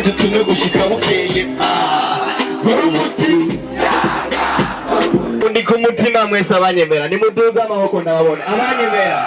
tutume gushika bukeye wari umuti undi ku mutima mwese abanyemera nimuduze amaboko ndababona abanyemera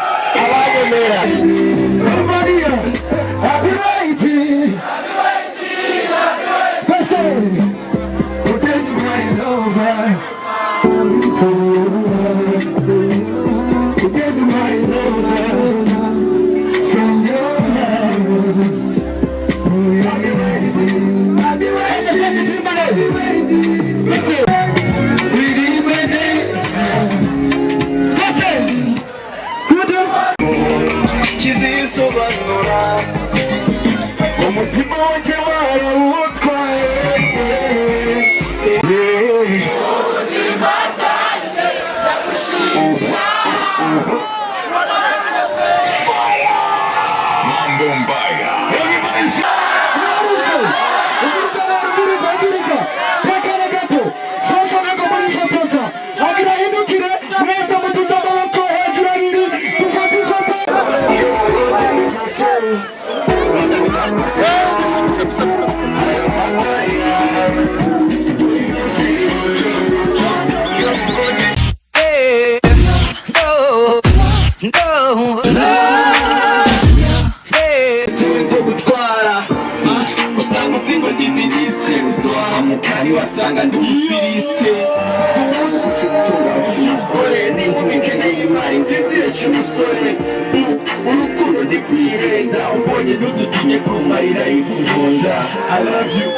umutima wanjye warawutwaye ubuzima bwanjye ndagushima mambo mbaya wasanga ndi umusiriste ukore n'intumikene y'imari nziziresha umusore urukundo ndi kwihenda ubonye ntututinye kumarira y'ivunjonda I love you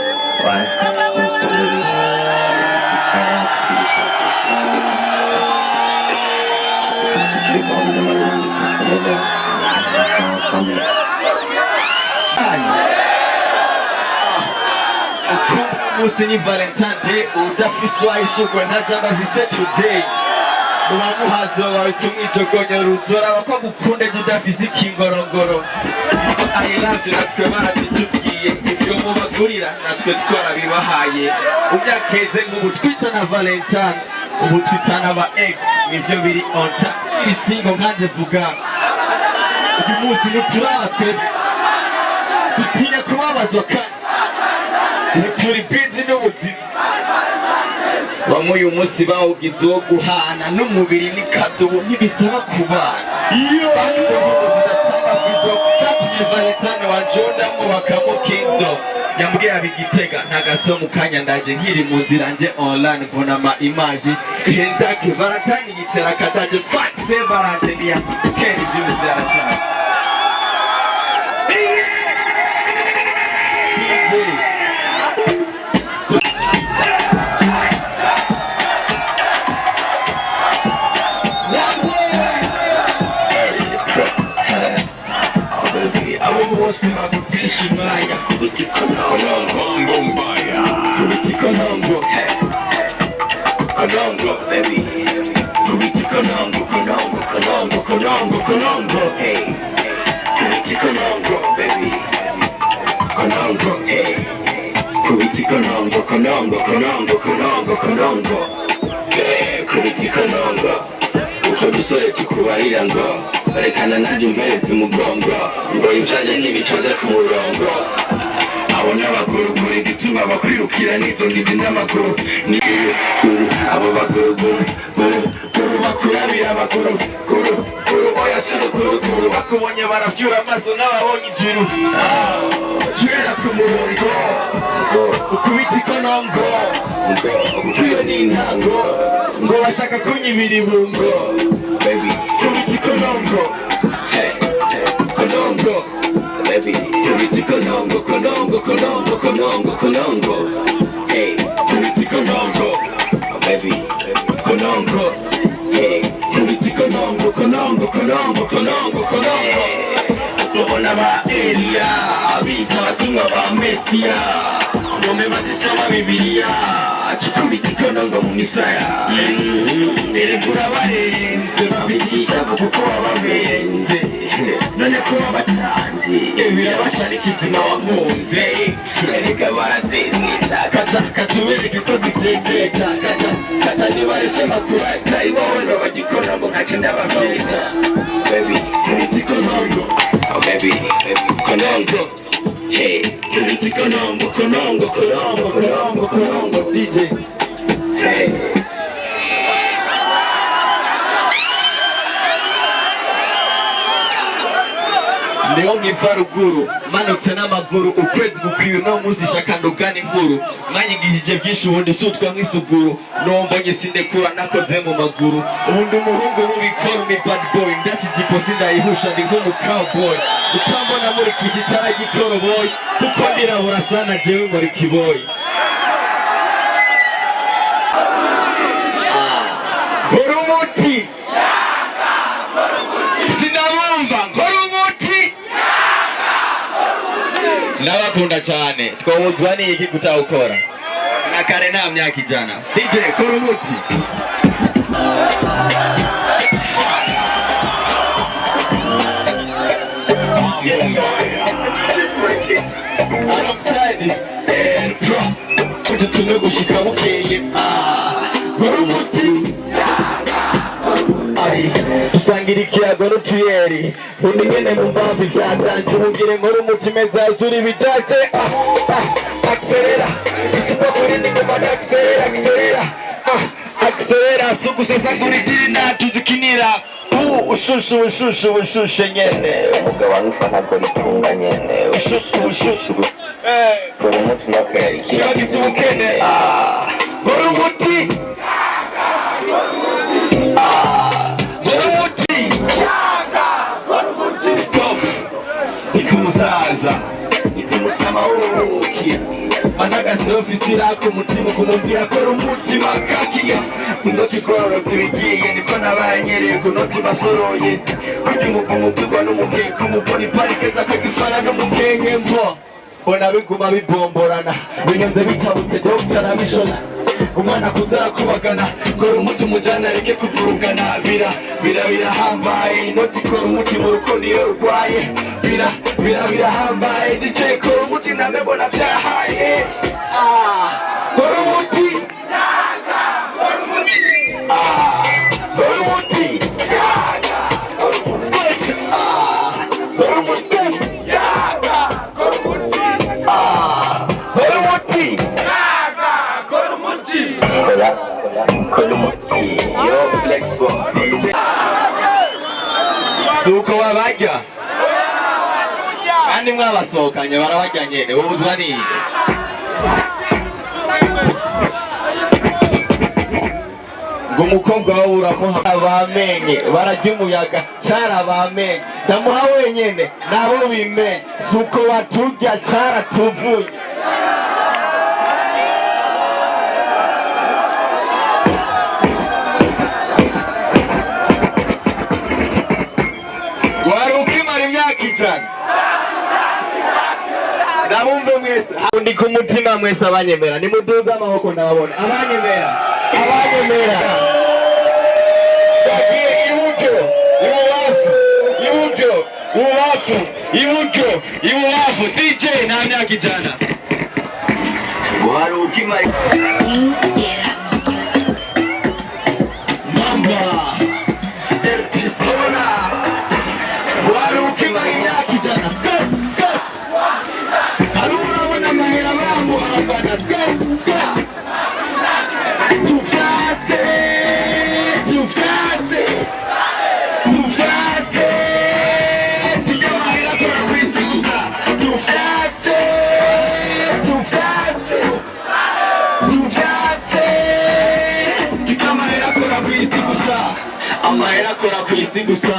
Musi ni Valentine Day udafiswa ishugwe ntajamba vise today Muhazo wawe tumwijogonyo ruzora wako gukunde udafise ikingorongoro I love you natwe baratitubwiye ivyo mubagurira natwe twarabibahaye umyakeze nk'ubu twitana Valentine ubu twitana aba ex nivyo biri on tax ibisingo nkanje vuga uyu musi nituratwe dutinya kubabazwa turi busy n'ubuzima bamwe uyu munsi bawugize uwo guhana n'umubiri n'ikadubu ntibisaba kubana iyo Valentine wa Jordan wakamo Kingdom yambwiye abigitega ntagaso mu kanya ndaje nkiri mu nzira nje online mbona ama image ihendake Valentine yitera kataje fax Valentine ya keri by'ubuzima cyane Shimaya kubiti konongo mbaya kubiti konongo baby kubiti konongo hey kubiti konongo baby konongo hey kubiti konongo hey kubiti konongo uko dusore tukubarira ngo rekana nanjye umveretse umugongo ngo ibyaje ntibicoze ku murongo abo n'abaguruguru igituma bakwirukira n'izo ndidi n'amaguru ni guru abo baguruguru bakurabira amaguru guru oya suruguru bakubonye baravyura amaso nk'ababonye ijuru twera ku murongo ukubita ikonongo ukuyo n'intango ngo bashaka kunyibira ibungo baby kubita ikonongo konongo baby kubita ikonongo hey kubita ikonongo baby konongo hey kubita ikonongo tubona ba Elia bita batumwa ba Mesia ngome bazisoma Bibiliya tukubita ikonongo mu misaya erekura barenze babitisha kuko wababenze none ko wabatanze birabasha n'ikizima wankunze erega barazezeta katubereke ko duteteta kata nibareshe makurata iwowe bagikonongo nkace ndabafeta baby kubita ikonongo baby konongo Hey, konongo, konongo, konongo, konongo, konongo, DJ. Hey. Leo ngiva ruguru manutse n'amaguru ukwezi gukwiye no muzi shakandugana inkuru mwanyigishije byinshi ubundi sutwa nk'isuguru nombonye sindekura nakoze mu maguru ubundi umuhungu w'ubikora ni bad boy ndashyigipo sindayihusha ndi nk'umu cowboy utambona muri kishitara gikoroboy kuko ndirabura sana jewe muri kiboy Horumuti sinabumva Ndabakunda cyane twabuzwa n'iki kutawukora na kare nta myaka ijana DJ Horumuti alongside and pro kututume gushika bukeye Horumuti tusangira ikiyago n'utuyeri undi nyene mu mbavu ivyatanje ubugire Horumuti meza zuri bidace akselera icupa kurindi ngoma akselera akselera akselera sugusesagura idina tuzikinira ushushu ushushu ushushe nyene umugabo anufana ko ritunga nyene ushushu ushushu Horumuti nakari kibagitse ubukene Horumuti Itumusaza itumuchama urukia managase ofisi rako mutima kumubwira ko Horumuti makakiya inzoka ikororotse ibigiye niko nabaye nyereye kunoti basoroye kurya umuvumo bwirwa n'umukeka umubona parike zakagifana n'umukenke mpo bona biguma bibomborana binyonze bicabutse dogita arabishona umwana kuzara kubagana Horumuti umujana areke kuvurugana birahambaye inoti Horumuti mu rukundo iyo rurwaye birahambaye DJ Horumuti namebona vyahaye Horumuti Horumuti Horumuti Horumuti yo flex bomb DJ suko wabajya kandi mwabasohokanye barabajya nyene ubuzwa ni ngo umukobwa wawe uramuha abamenye barajya umuyaga cara bamenye ndamuha wenyene nabo bimenye suko watujya cara tuvuye Nabumve mwese ndi ku mutima mwese abanyemera nimuduze amaboko ndababona abanyemera bagiye ibubafu DJ nta myaka ijana guharuka imari mamba del pistola guharuka imari imyaka ijana amahera akora kwisi gusa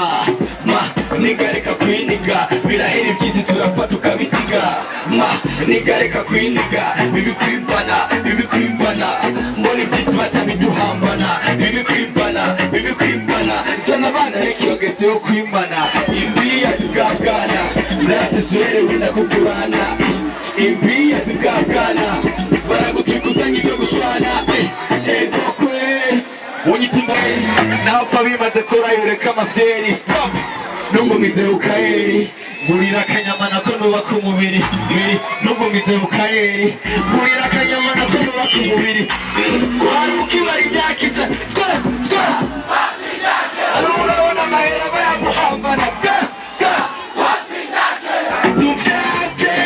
ma nigareka kwiniga birahera ibyisi turapfa tukabisiga ma nigareka kwiniga bibikwimbana mbona ibyisi batabiduhambana bibikwimbana zana abana reka iyo gesi yo kwimbana imbiya zibwabwana ndafisuhere wenda kugurana imbiya zibwabwana baragutwikuzanya ibyo gushwana egokwe unyitima napfa bimaze kora yoreka amavyeri stop nungumize ukayeri gurira akanyama nako nubaka umubiri nungumize ukayeri gurira akanyama nako nubaka umubiri guharuka imara imyaka ijana twese urabona amahera bayaguhambana tuvyate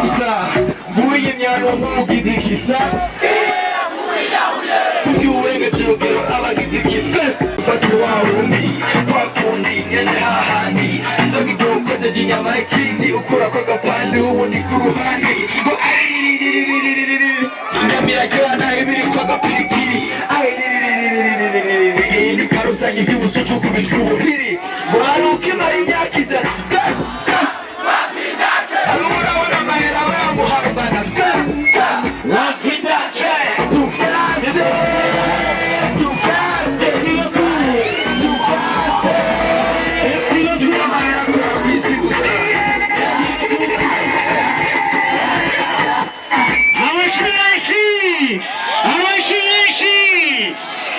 gusa nguye imyano mugize ikisa kugira urengeje urugero abagize iki twese fata wawe undi kwa kundi nyene hahandi inzoga idokojeje inyama y'ikindi ukura ko agapande ubundi ku ruhande ngo ingamira ryana ibiri ko agapiripiri iyi ni karutanye iby'ubusuku kubitwa ubuhiri buraruka imara imyaka ijana urabona amahera we yamuhambana wakidace tufanze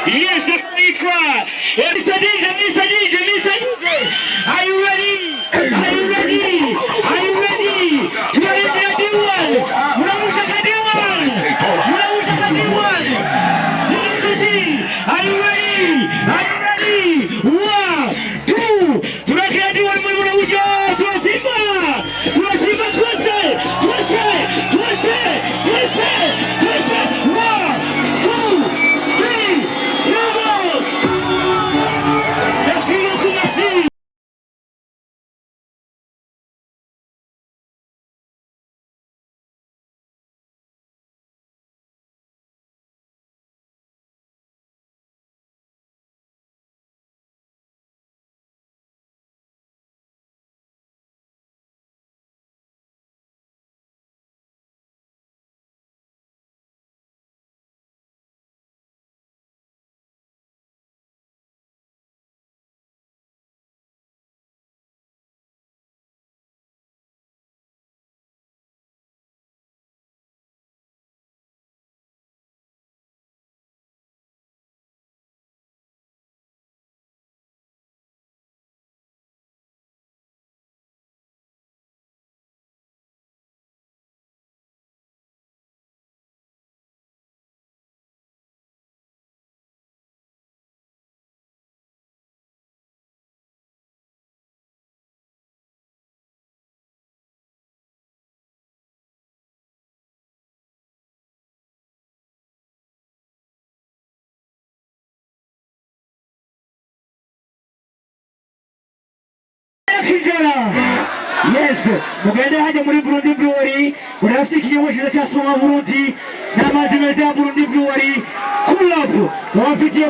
Yes, Mr. DJ, Mr. DJ, Mr. DJ, are you ready? Are you ready? Are you ready? You are ready one. Muramusha kadi one. Muramusha kadi one. Are you ready? Are you ready? 1, 2. Tunakadi one muramusha. Tuasimba. Tuasimba twese. Twese. Twese. Twese. Twese. 1, 2, 3. Vamos. Merci beaucoup, merci. Yes, mugende haje muri Burundi Brewery urafite ikinyobwa cya Soma Burundi n'amazi meza ya Burundi Brewery. Cool up, wafitiye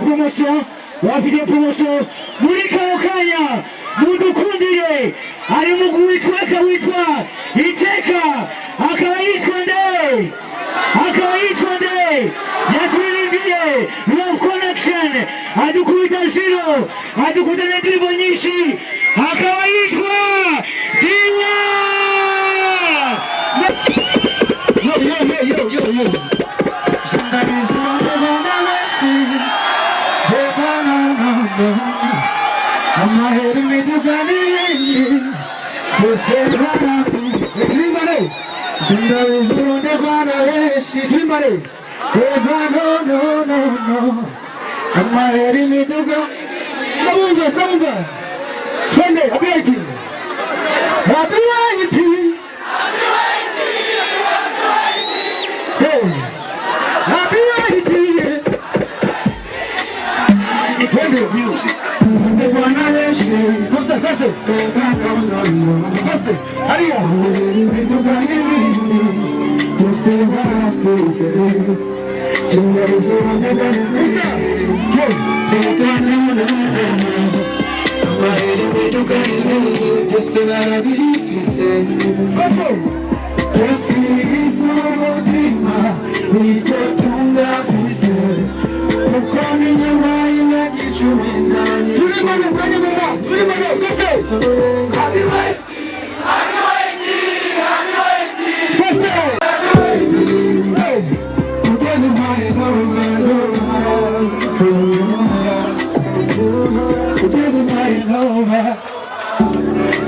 promotion muri kanya mudukundire. Ari mugu witwa Iteka akaba yitwa nde yatwiringiye Love Connection adukubita zero adukubita n'indirimbo nyinshi akaba yitwa Diwa.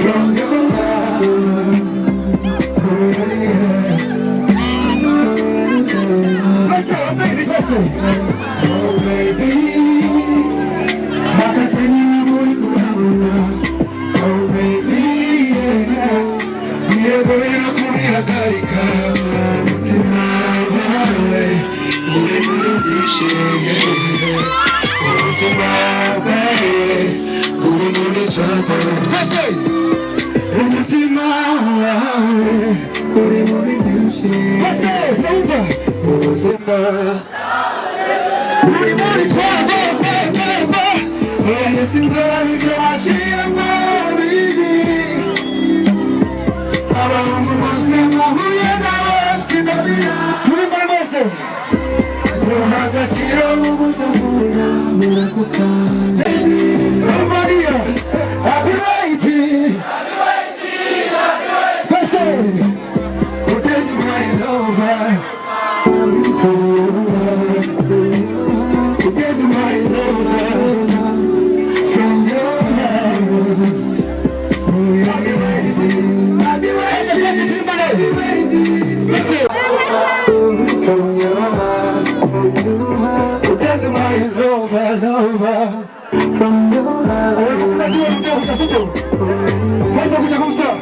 From your heart, sinumva ubuzima buri muri twaba oya sinzabyo washiramo bibi abahungu bose bahuye nabo sinabira turi muri bose tuha agaciro ubutumura burakutanga Maria happy waiting There's my lover There's my lover From your heart I'll be waiting I'll be waiting Listen From your heart There's my lover From your heart Mas aku cakap besar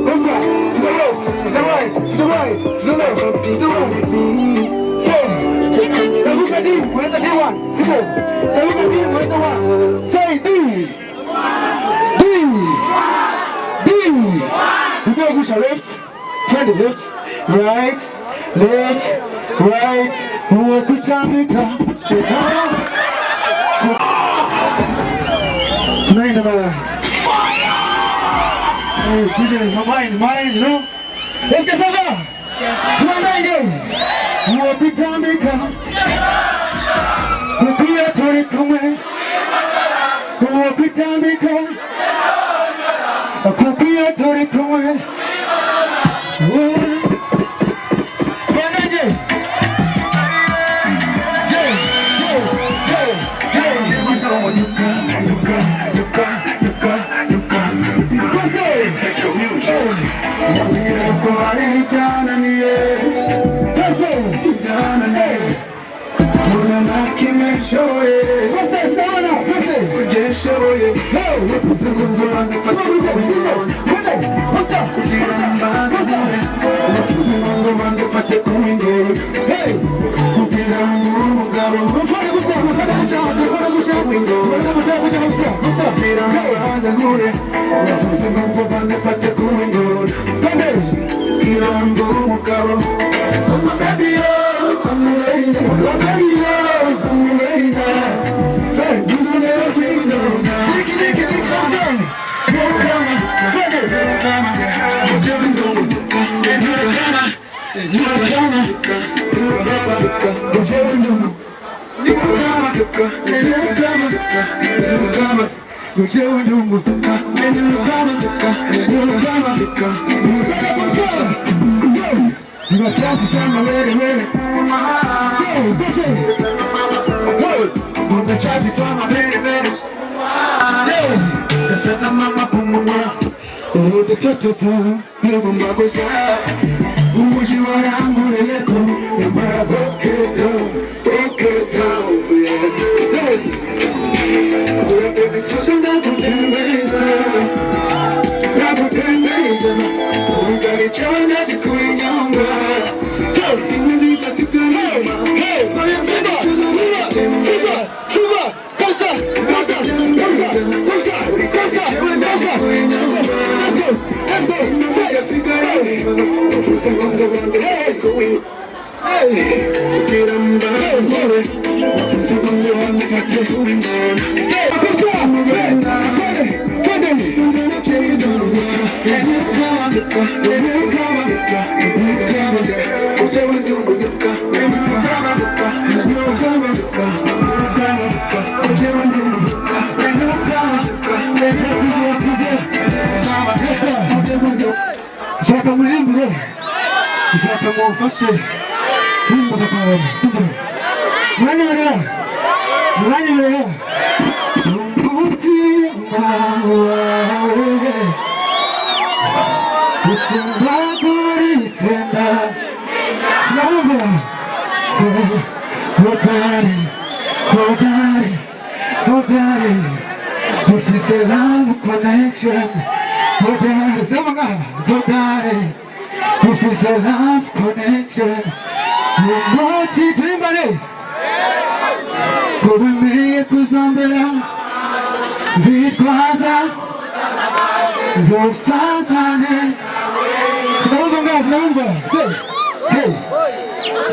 Besar To the left To the right To the right To the left To the right Say Terbuka D Where's the D1 Simple Terbuka D Where's the 1 Say D D D Kita aku cakap left Turn the left Right Left Right Aku tamika Cekah Main nama DJ, main, you know? Let's get some more! Come on, again! What be time it come? What be a toy come? What be time it come? What be a toy come?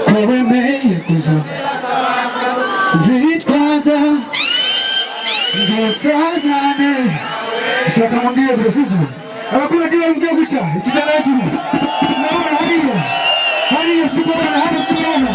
wemeye kuza nzitwaza nzosazane shaka mwambie presiju abakuna jina mkia gutya ikizana juru sinaona hariya sibona hano sibona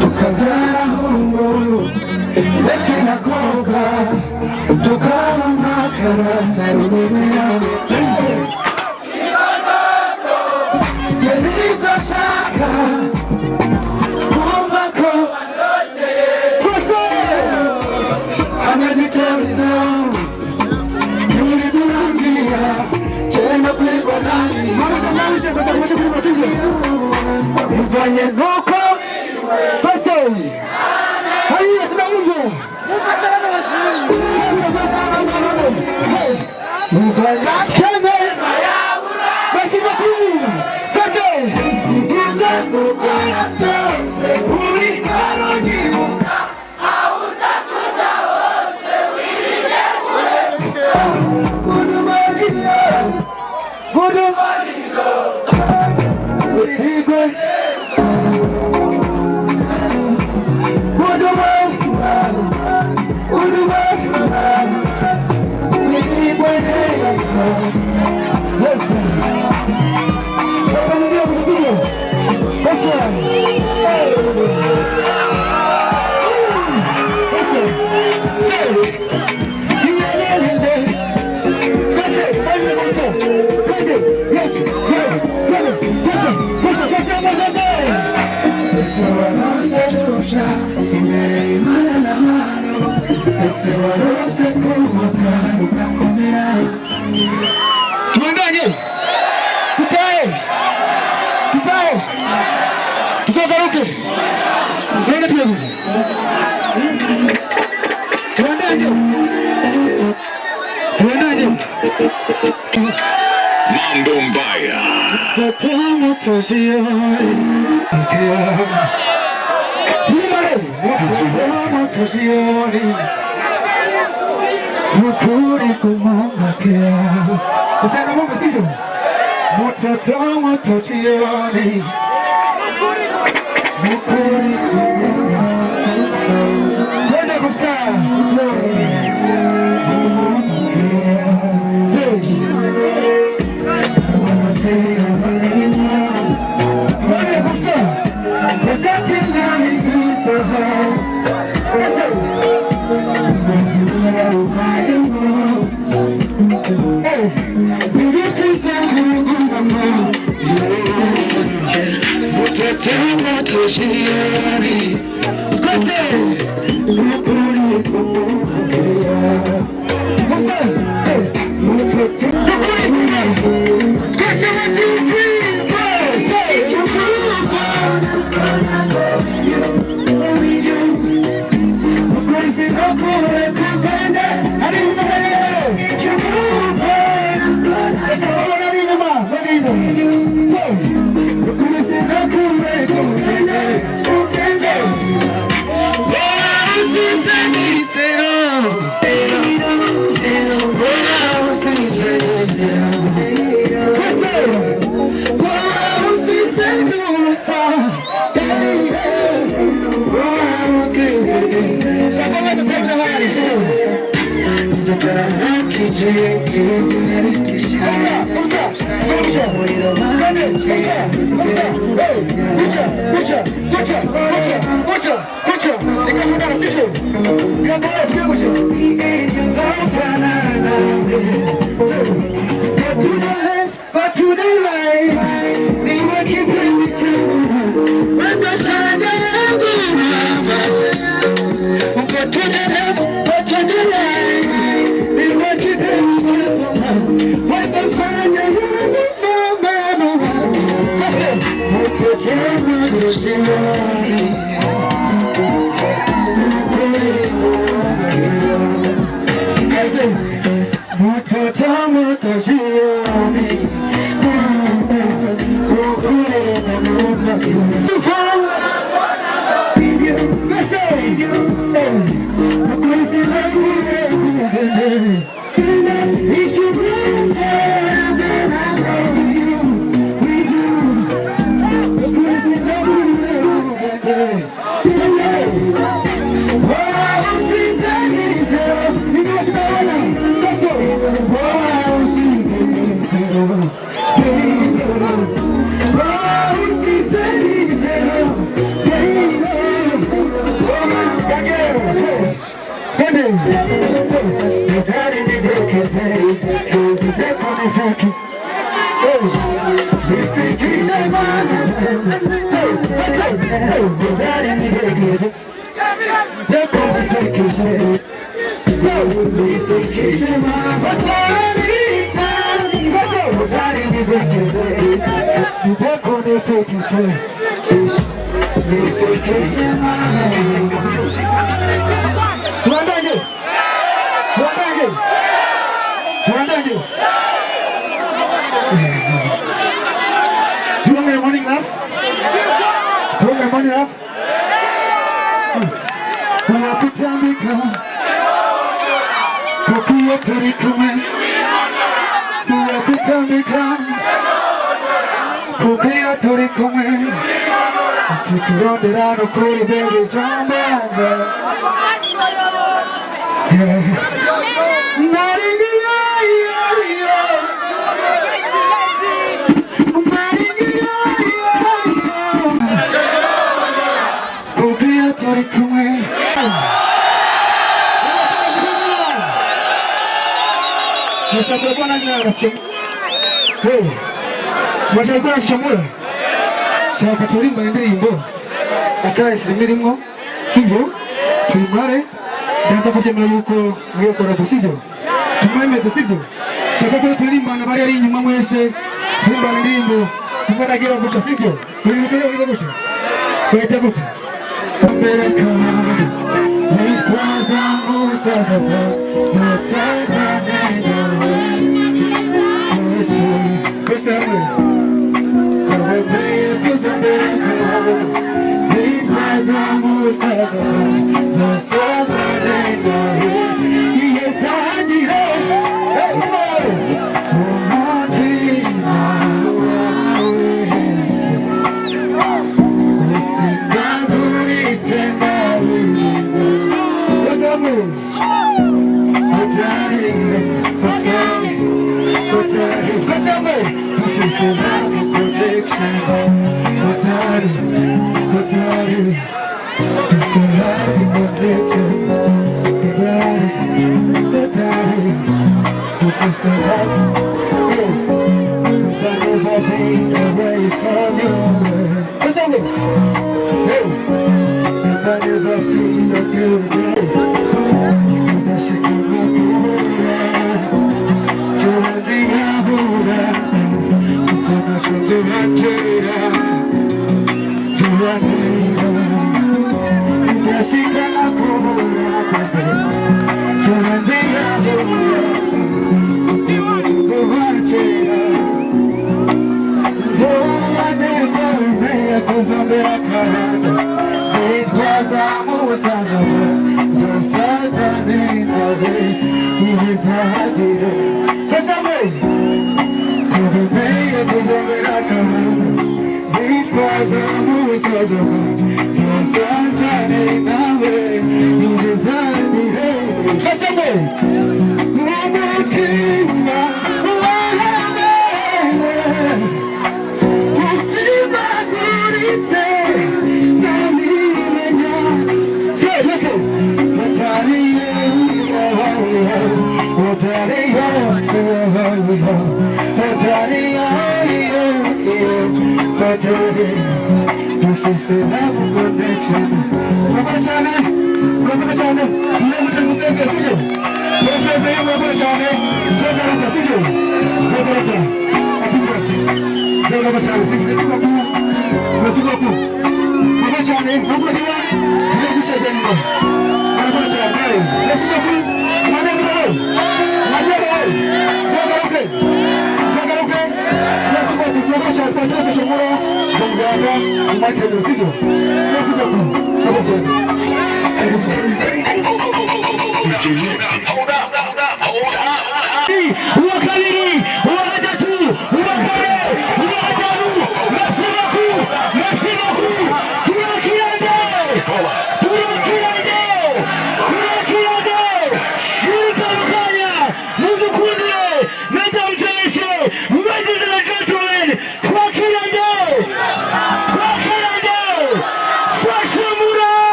tukajara hungu ndetse na koga tukaba makara tarumenya yeniza shaka kumva ko kose amezitamiza yuri durangia chema kuliko nani mama kwa sababu kuli masinje mfanye nuko basi haya sina mungu mfanye na wasiri mfanye keme basi makuu basi ndiza kukaya tose uri karoni auta kuta wose wirinde kudu marilo wirigwe tuandanye tutae tusagaruke nenda pia tuandanye mambo mbaya tatamo toshio Mukuri kumongakea Kusana mungu sijo Mutata matochioni Mukuri kumongakea Kwenda kusaa Let's go.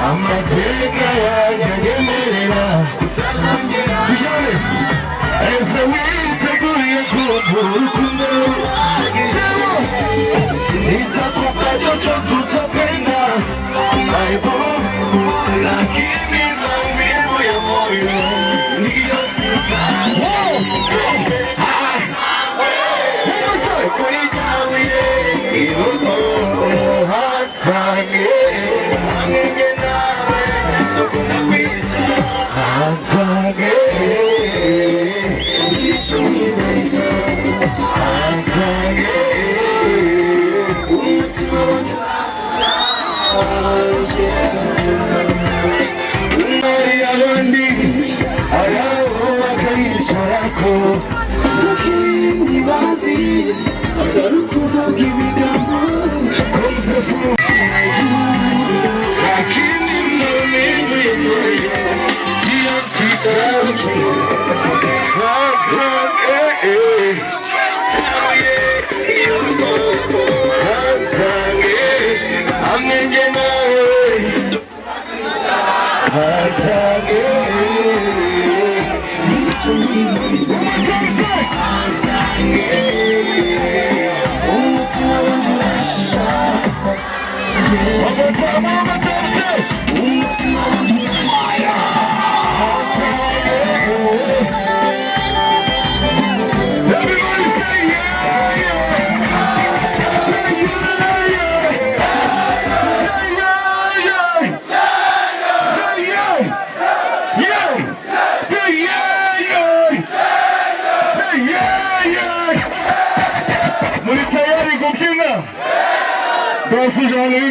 amateka yanyemerera kutazongera ese witeguye kumva urukundo nitakupa chochote utapenda maibu lakini maumivu ya moyo ndiyo sitakulijawie irudo hasange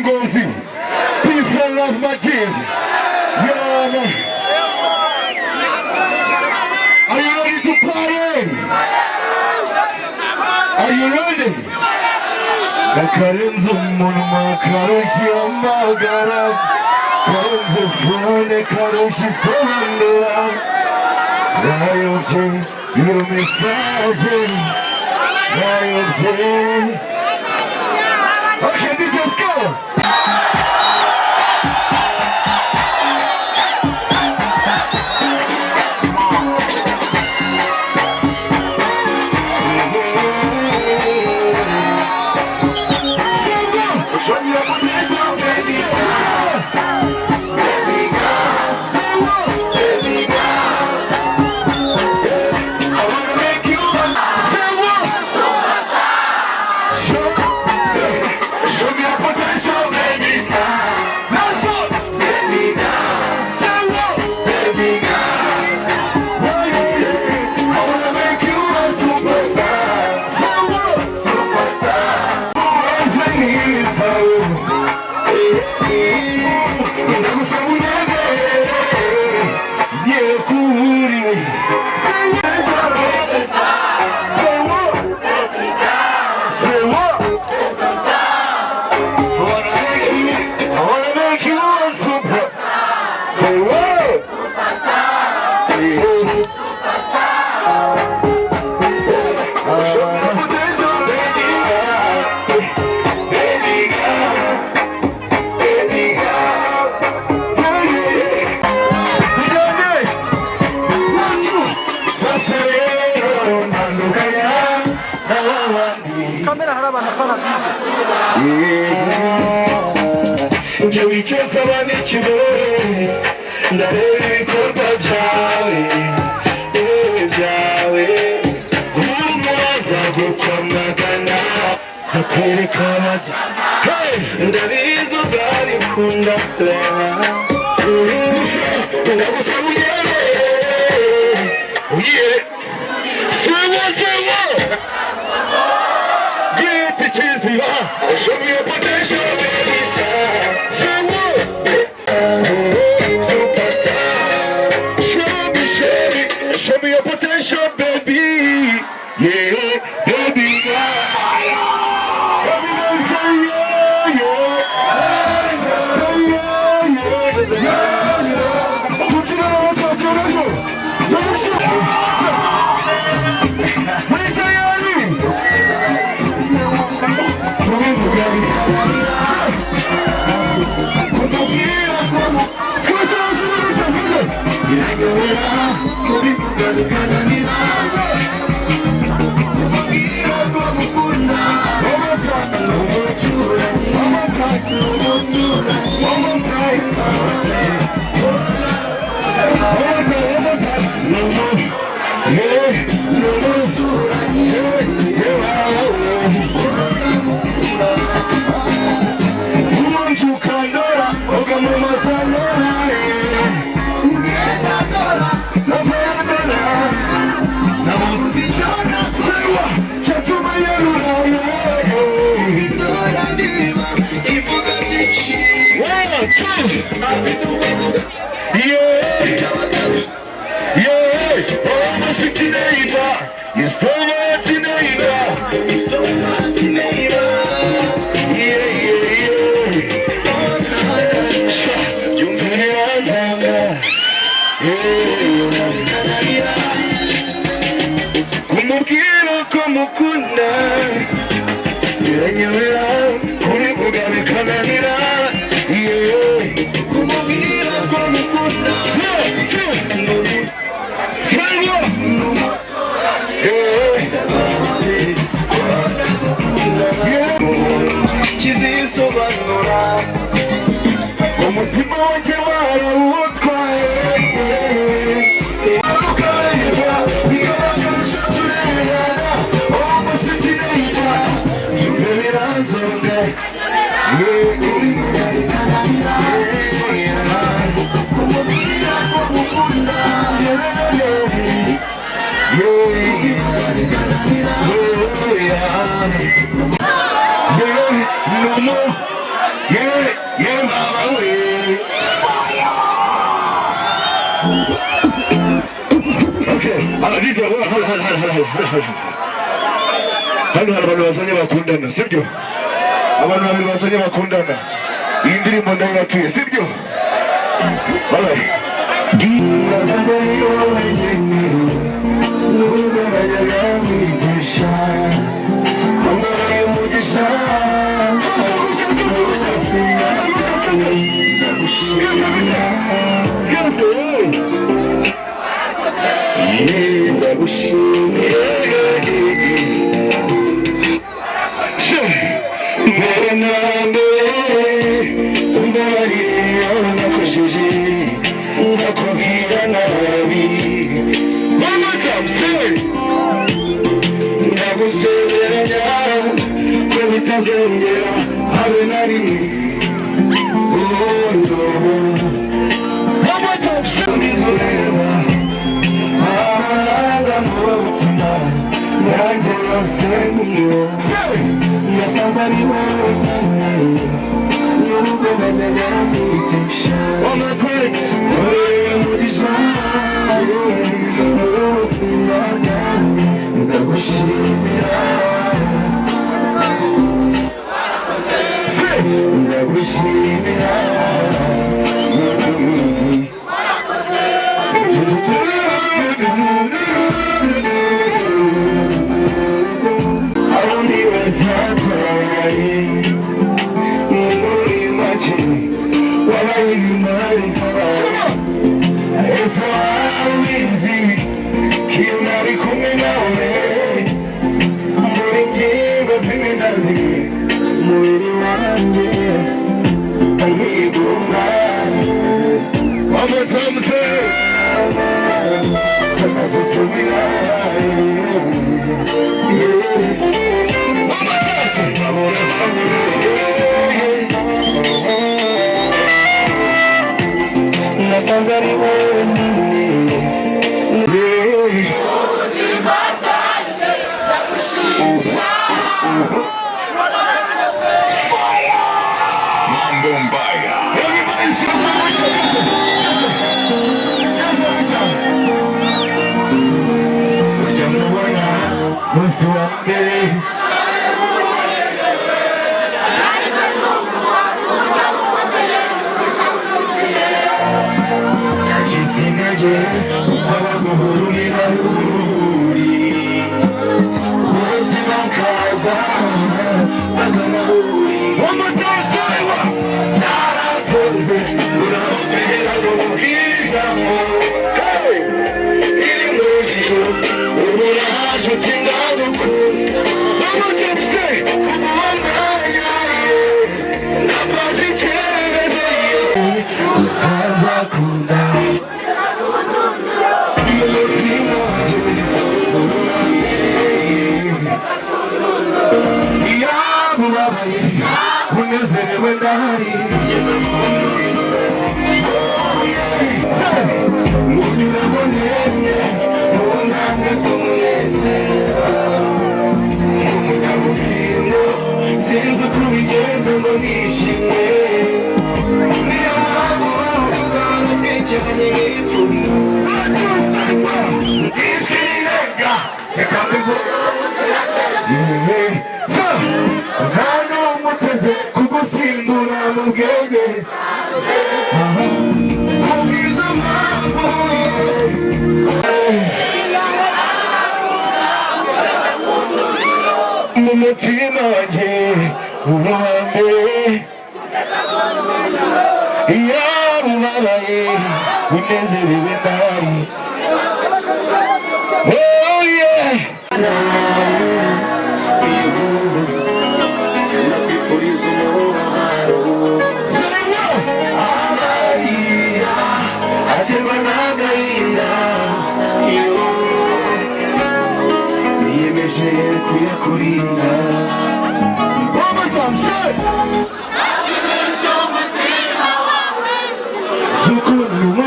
Ngozi, peace and love, my Jesus. Yeah, man. akarenze umunwa karushya amagara karenze fone karushya isobanura nayobye iyo mesaje nayobye. Okay, let's go. Njye wicaza abanikirere ndareba ibikorwa byawe byawe umubanza gukwamagana zakwereka amajya ndabizi uzabikunda ndagusaba uyere siwo giti kiziba show me your potential baby. Show me your potential, baby. Yeah, baby. Everybody say yeah, kumubwira ko mukunda biranyobera kubivuga bikananira kumubwira ko mukunda kizisobanura umutima wanjye warawutwaye hano hari abantu bazanye bakundana sibyo abantu babiri basanye bakundana, iyi ndirimbo ndayibatuye sibyo? Bye. Nasanze ari wowe nyine nubwo najyaga mwigisha wambaye umugisha ndagushimiye mbere na mbere umbabarire aho nakojeje ndakubwira nabi ndagusezeranya ko bitazongera habe na rimwe ndizureba amarangamutima yanjye yose niyo yasanze ari wowe nyine nubwo najyaga mwigisha umugisha ubuzima bwawe ndagushimira ndagushimira aho ndiwe zataye muri make wabaye imari ntabara ese wabizi kiyo nari kumwe nawe muri ngingo zimwe na zimwe z'umubiri wanjye nkigunga amatamse amasuzumira amatashe nasanze ari wowe nyine ubuzima bwanjye ndagushimira Mambo Mbaya. ujya mubona munsi wa mbere yacitse intege uko abaguhururira ururi bose bakaza bakanahuri umutashywa byarafunze urambera ngo mubwire ijambo iri mu rujijo ubu yaje uti ndagukunda umubyutse uwo mwanya nafashe icyemezo uzazakunda umutima wanjye yaba ubabaye unezerewe ndahari munyuramo nemye mu ntambwe z'umunezero nk'umunyamufimo sinzi uko ubigenza ngo nishimwe niyo mpamvu tuzaba twegeranye nk'ipfundo ijwi rirenga reka mbivuge nta n'umuteze kugusimbura mu bwenge kubwiza mpamvu mu mutima wanjye uwa mbere yaba ubabaye unezerewe ndahari oh yeah sinakwifuriza umubabaro amarira aterwa n'agahinda iyo niyemeje kuyakurinda z'ukuntu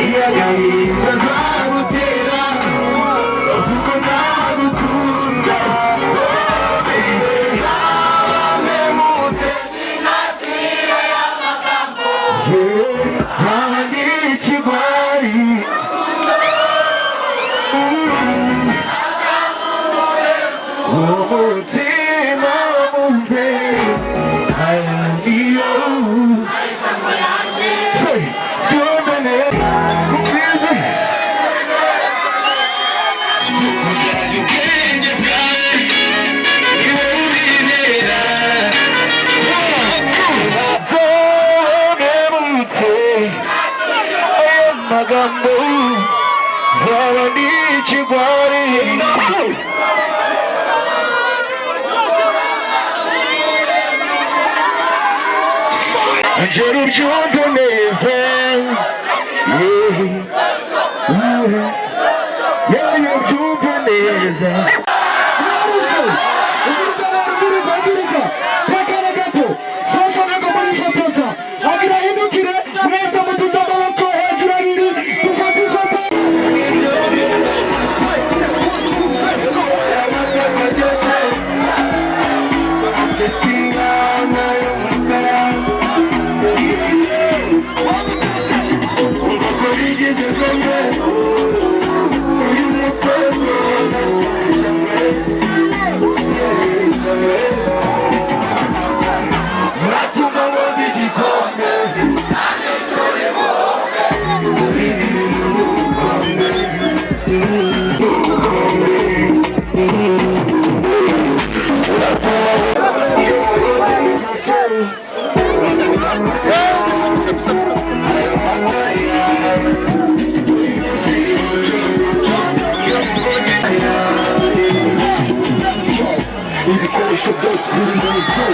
iyo agahinda amagambo zaba ni ikigwari ngera ubyumve neza yewe ubyumve neza ibikoresho byose biri mu nzu